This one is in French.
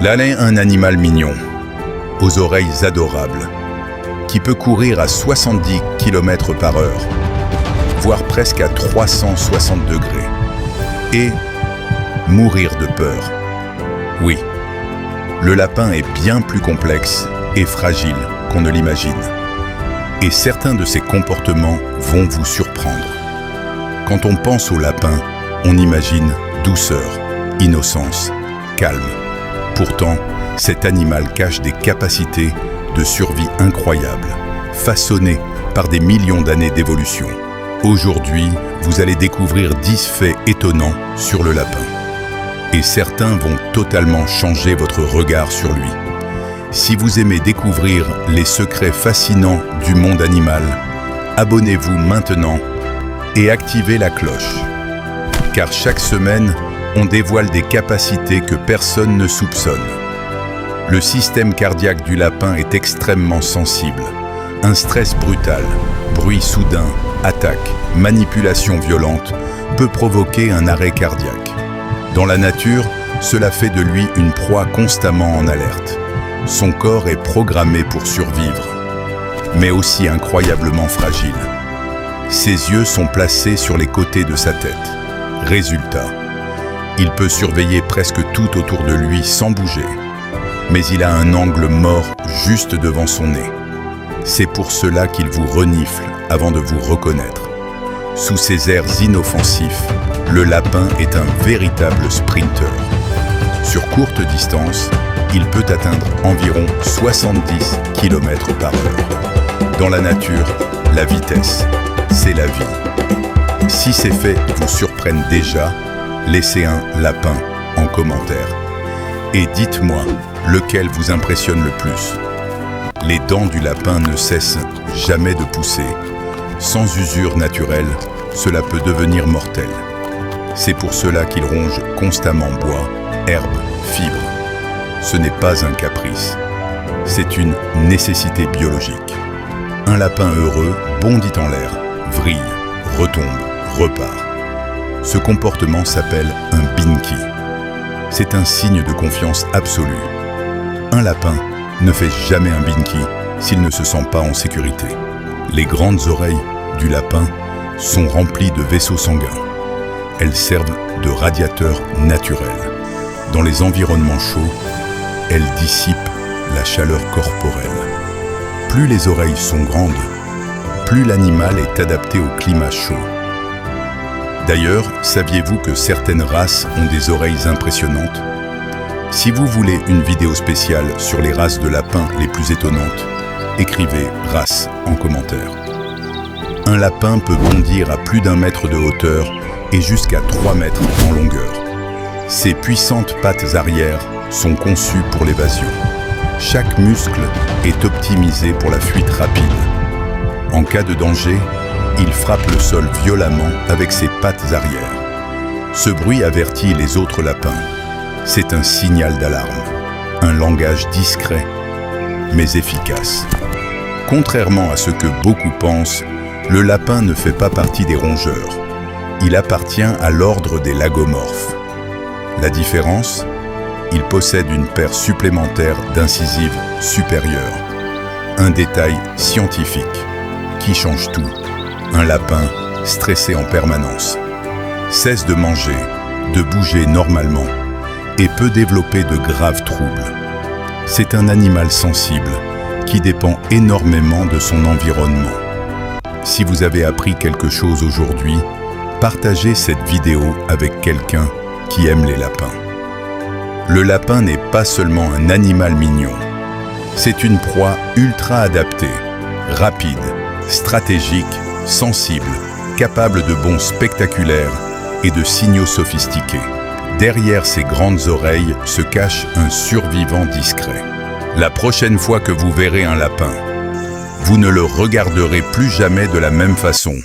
Là est un animal mignon, aux oreilles adorables, qui peut courir à 70 km/h, voire presque à 360 degrés, et mourir de peur. Oui, le lapin est bien plus complexe et fragile qu'on ne l'imagine. Et certains de ses comportements vont vous surprendre. Quand on pense au lapin, on imagine douceur, innocence, calme. Pourtant, cet animal cache des capacités de survie incroyables, façonnées par des millions d'années d'évolution. Aujourd'hui, vous allez découvrir 10 faits étonnants sur le lapin. Et certains vont totalement changer votre regard sur lui. Si vous aimez découvrir les secrets fascinants du monde animal, abonnez-vous maintenant et activez la cloche. Car chaque semaine, on dévoile des capacités que personne ne soupçonne. Le système cardiaque du lapin est extrêmement sensible. Un stress brutal, bruit soudain, attaque, manipulation violente peut provoquer un arrêt cardiaque. Dans la nature, cela fait de lui une proie constamment en alerte. Son corps est programmé pour survivre, mais aussi incroyablement fragile. Ses yeux sont placés sur les côtés de sa tête. Résultat, il peut surveiller presque tout autour de lui sans bouger. Mais il a un angle mort juste devant son nez. C'est pour cela qu'il vous renifle avant de vous reconnaître. Sous ses airs inoffensifs, le lapin est un véritable sprinter. Sur courte distance, il peut atteindre environ 70 km/h. Dans la nature, la vitesse, c'est la vie. Si ces faits vous surprennent déjà, laissez un lapin en commentaire. Et dites-moi lequel vous impressionne le plus. Les dents du lapin ne cessent jamais de pousser. Sans usure naturelle, cela peut devenir mortel. C'est pour cela qu'il ronge constamment bois, herbes, fibres. Ce n'est pas un caprice, c'est une nécessité biologique. Un lapin heureux bondit en l'air, vrille, retombe, repart. Ce comportement s'appelle un binky. C'est un signe de confiance absolue. Un lapin ne fait jamais un binky s'il ne se sent pas en sécurité. Les grandes oreilles du lapin sont remplies de vaisseaux sanguins. Elles servent de radiateurs naturels. Dans les environnements chauds, elles dissipent la chaleur corporelle. Plus les oreilles sont grandes, plus l'animal est adapté au climat chaud. D'ailleurs, saviez-vous que certaines races ont des oreilles impressionnantes? Si vous voulez une vidéo spéciale sur les races de lapins les plus étonnantes, écrivez « race » en commentaire. Un lapin peut bondir à plus d'1 mètre de hauteur et jusqu'à 3 mètres en longueur. Ses puissantes pattes arrière sont conçues pour l'évasion. Chaque muscle est optimisé pour la fuite rapide. En cas de danger, il frappe le sol violemment avec ses pattes arrière. Ce bruit avertit les autres lapins. C'est un signal d'alarme, un langage discret, mais efficace. Contrairement à ce que beaucoup pensent, le lapin ne fait pas partie des rongeurs. Il appartient à l'ordre des lagomorphes. La différence? Il possède une paire supplémentaire d'incisives supérieures. Un détail scientifique qui change tout. Un lapin stressé en permanence cesse de manger, de bouger normalement et peut développer de graves troubles. C'est un animal sensible qui dépend énormément de son environnement. Si vous avez appris quelque chose aujourd'hui, partagez cette vidéo avec quelqu'un qui aime les lapins. Le lapin n'est pas seulement un animal mignon, c'est une proie ultra adaptée, rapide, stratégique, sensible, capable de bonds spectaculaires et de signaux sophistiqués. Derrière ses grandes oreilles se cache un survivant discret. La prochaine fois que vous verrez un lapin, vous ne le regarderez plus jamais de la même façon.